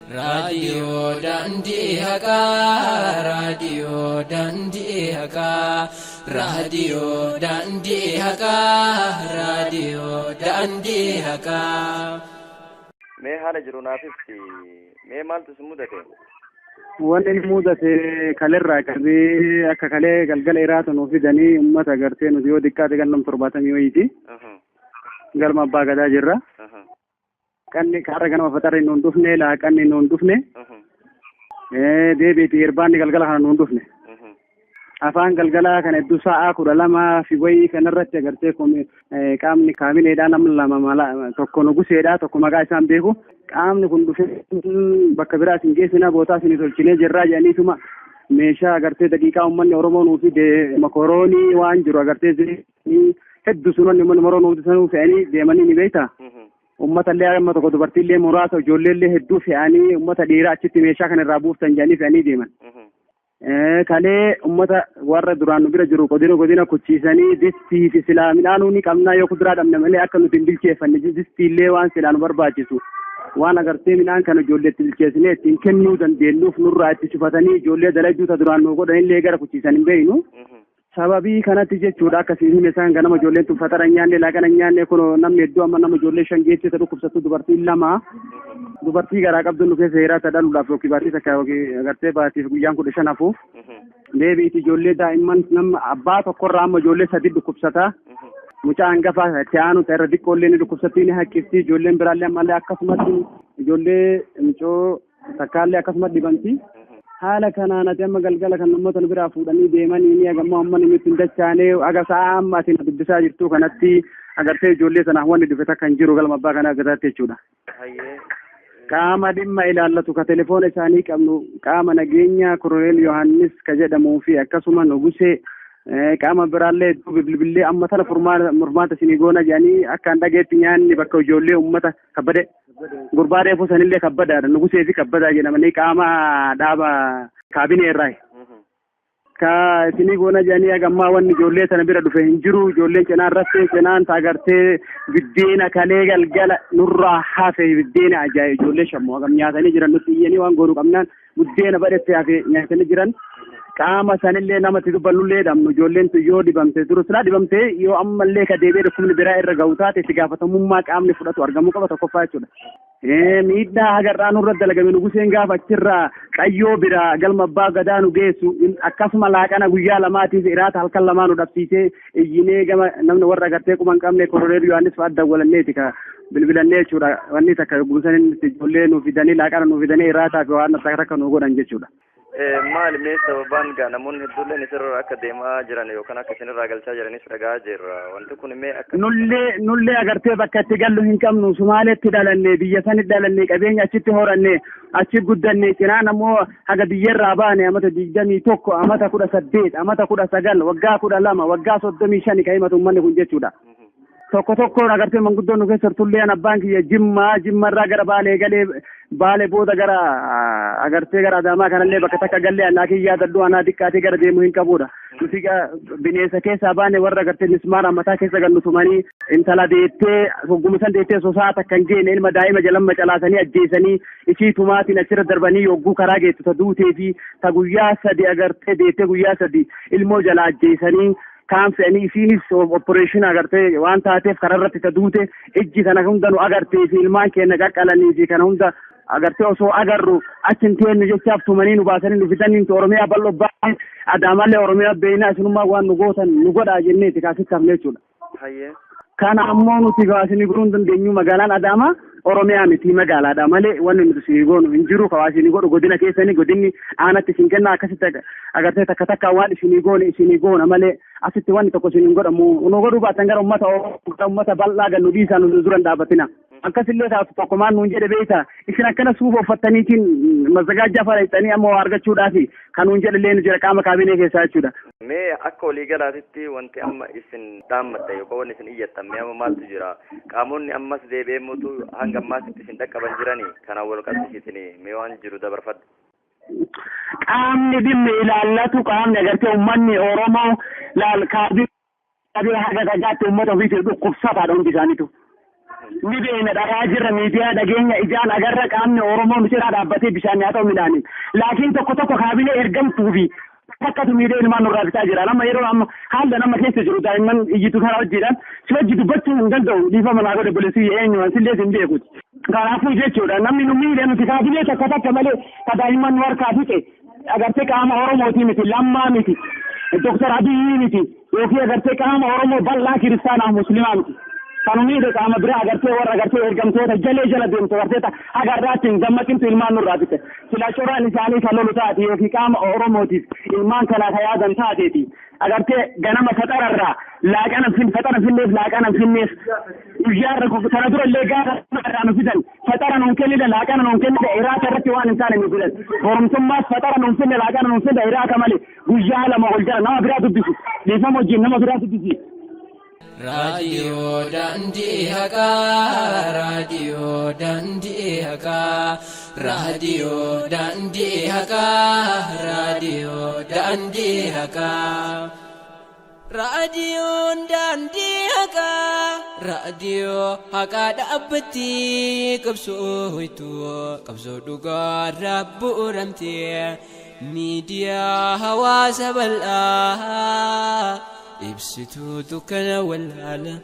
Radio Dandi Haqa, Radio Dandi Haqa, Radio Dandi Haqa, Radio Dandi Haqa. Mee haala jiru naafifti mee maaltu si mudate? Wanni inni mudate kalerraa qabee akka kalee galgala iraata nuuf fidanii uummata agartee nuti yoo xiqqaate ganna 70 wayiiti. Galma abbaa gadaa jirra. Kanni kaarra ganama faxarri nuun dhufne laaqanni nuun dhufne. Deebiitii irbaanni galgala kana nuun dhufne. Afaan galgalaa kana hedduu sa'aa 12 fi wayii kanarratti agartee qaamni kaabineedhaa nama lama tokko nuguseedhaa tokko maqaa isaan beeku qaamni kun dhufee bakka biraa isin geessina bootaa isin tolchinee jirraa jedhaniituma meeshaa agartee daqiiqaa uummanni Oromoo nuufi makoroonii waan jiru agartee hedduu sunonni Oromoo nuufi sanuu fe'anii deemanii ni beektaa. Uummata illee amma tokko dubartii illee muraasa ijoollee illee hedduu fe'anii uummata dhiiraa achitti meeshaa kana irraa buuftan jedhanii fe'anii deeman. Kalee ummata warra duraan nu bira jiru godina kuchiisanii distii fi silaa midhaanuu ni qabnaa yoo kuduraa dhabne malee akka nuti hin bilcheeffanne distii illee waan silaa nu barbaachisu waan agartee midhaan kana ijoolleetti bilcheessinee ittiin kennuu dandeenyuuf nurraa itti cufatanii ijoollee dalagduuta duraan nu godhan illee gara kuchiisan hin beeynu. Sababii kanatti jechuudha akkasii hime isaan ganama ijoolleen tuffatara nyaanne laaqana nyaanne kun namni hedduu amma nama ijoollee 5 geessite dhukkubsattu dubartii 2 dubartii garaa qabdu nu keessa hiraata dhaluudhaaf yookiin baatii takka yookiin agartee baatiif guyyaan 15 hafuuf deebiiti ijoollee daa'imman nama abbaa tokkorraa amma ijoollee 3 dhukkubsata mucaa hangafaa itti aanu irra xiqqoollee ni dhukkubsattii ni haqqifti ijoolleen biraallee ammallee akkasumatti ijoollee micoo takkaallee akkasumatti dhibamti. Haala kanaan ati amma galgala kan uummata nu biraa fuudhanii deemanii ni agammoo amma nuti hin dachaanee aga sa'a amma ati dubbisaa jirtu kanatti agartee ijoollee sanaaf wanni dhufe takka hin jiru galma abbaa kanaa gadaatti jechuudha. Qaama dhimma ilaallatu ka telefoona isaanii qabnu qaama nageenya Koroneel Yohaannis ka jedhamuu fi akkasuma Nugusee qaama biraallee bilbilee amma tana furmaata isinii goona jedhanii akka hin dhageetti nyaanni bakka ijoollee uummata kabbade. Gurbaa reefu sanillee kabbadaadha Nugusee fi kabbadaa jedhamanii qaama dhaaba kaabinee irraa. Ka isinii goona jedhanii agammaa wanni ijoollee sana bira dhufe hin jiru ijoolleen cinaan raftee cinaan taagartee biddeena kalee galgala nurraa hafe biddeena ajaa'iba ijoollee shammoo agam nyaatanii jiran nuti iyyanii waan goonu qabnaan biddeena badhette hafe nyaatanii jiran. Qaama sanillee namatti dubbannullee dhabnu ijoolleen yoo dhibamte durusnaa dhibamte yoo ammallee ka deebi'ee dhukkubni biraa irra ga'u taate itti gaafatamummaa qaamni fudhatu argamuu qaba tokkoffaa jechuudha. Miidhaa hagarraa nurra dalagame Nuguseen gaafa achirraa qayyoo biraa galma abbaa gadaa nu geessu akkasuma laaqana guyyaa lamaatiif iraata halkan lamaa nu dhabsiisee iyyinee gama namni warra agartee quban qabne Koroneel Yohaannis fa'aa dawwalanneeti ka bilbilannee jechuudha wanni takka guusanin ijoollee nu fidanii laaqana nu fidanii iraataa fi waan takka nu godhan jechuudha. Maali mee sababaan gaa namoonni hedduulleen isirra akka deemaa jiran yookaan akka isinirraa galchaa jiranis dhagaa jirra wanti kun mee akka nullee agartee bakka itti gallu hin qabnu Sumaaleetti dhalanne biyya sanitti dhalanne qabeenya achitti horanne achi guddanne cinaan ammoo haga biyyarraa baane amata 21 amata 18 amata 19 waggaa 12 waggaa 35 ka himatu uummanni kun jechuudha. Tokkoon agartee manguddoon nu keessa turtullee abbaan kiyya jimmarraa gara baalee galee baalee booda gara agartee gara Adaamaa kanallee bakka takka gallee anaa kiyyaa daddu anaa xiqqaatee gara deemuu hin qabudha. Nuti bineensa keessaa baane warra agartee mismaara mataa keessa gannu tumanii intala deettee hoggumisan deettee sosaa takka hin geenne ilma daa'ima jalan macalaasanii ajjeesanii ishii tumaatiin achirra darbanii yogguu karaa geettu ta duutee fi ta guyyaa 3 agartee deettee guyyaa 3 ilmoo jala ajjeesanii kaan fe'anii isiinis opereeshinii agartee waan taateef kararratti ta duute ijji kana hunda nu agartee fi ilmaan keenya qaqqalanii fi kana hunda agartee osoo agarru achi hin teenyu jechaaf tumanii nu baasanii nu fidanii Oromiyaa bal'oo baay'ee Adaamallee Oromiyaa beeyna isinummaa waan nu gootan nu godhaa jenneeti kaasitti hafne jechuudha. Kana ammoo nuti isinii godhuu hin dandeenyu magaalaan Adaamaa Oromiyaa miti magaalaadha malee wanni nuti isinii goonu hin jiru ka isinii godhu godina keessanii godinni aanatti isin kenna akkasitti agartee takka waan isinii goona malee asitti wanni tokko isin hin godhamu nu godhuu baatan gara uummata bal'aa gannu dhiisaa nu duran dhaabatina. Akkasillee taatu tokkomaan nuun jedhe beeyta isin akkana suufa uffattaniitiin mazagaajjaa fadhaxanii ammoo argachuudhaafi kan nuun jedhe illee nu jira qaama kaabinee keessaa jechuudha. Mee akka waliigalaatitti wanti amma isin dhaammatta yookaan wanni isin iyyattan mee amma maaltu jira qaamonni ammas deebi'ee mutu hanga ammaasitti isin dhaqqaban jiranii kanaan wal qabsiisitanii mee waan jiru dabarfadhu. Qaamni dhimmi ilaallatu qaamni agartee uummanni Oromoo kaabinee haga tagaatti uummata ofiisiif dhukkubsataadha hundi isaaniitu. ni beena dhagaa jirra miidiyaa dhageenya ijaan agarra qaamni Oromoo misira dhaabbatee bishaan haa ta'u midhaaniin laakiin tokko kaabinee ergamtuu fi takkatu miidhee ilmaan nurraa bitaa jira nama yeroo amma haala nama keessa jiru daa'imman iyyitu kana hojiidhaan si wajji dubbachuu hin danda'u dhiifama naa godhe bulesii eenyuman sillee hin beekuti kanaafuu jechuudha namni nu miidhee nuti kaabinee takka malee ka daa'imman nu harkaa fixe agartee qaama Oromootii miti lammaa miti Dr. Abiyyi miti yookiin agartee qaama Oromoo bal'aa kiristaanaa muslimaa miti kanumii de qaama biraa agartee warra agartee ergamtoota jalee jala deemtu agartee agarraatiin gammaqintu ilmaan nurraa bite sila coraan isaanii kan lolu taate yookiin qaama Oromootiif ilmaan kanaa ka yaadan taateeti agartee ganama faxararraa laaqana finneef laaqana finneef guyyaarra kana dura illee gaafa irraa nu fidan faxara nuun kennida laaqana nuun kennida iraaka irratti waan hin taane nu fidan horumtummaas faxara nuun finne laaqana nuun finne iraaka malee guyyaa lama ol jala nama biraa dubbisu dhiifama wajjin nama biraa dubbisi. Raadiyoo Daandii Haqaa Raadiyoo Daandii Haqaa Raadiyoo Daandii Haqaa Raadiyoo Daandii Haqaa Raadiyoon Daandii Haqaa Raadiyoo Haqaa dhaabbatti qabsoo dhugaarraa bu'uuramtee miidiyaa hawaasa bal'aa ibsituu dukkana wallaala.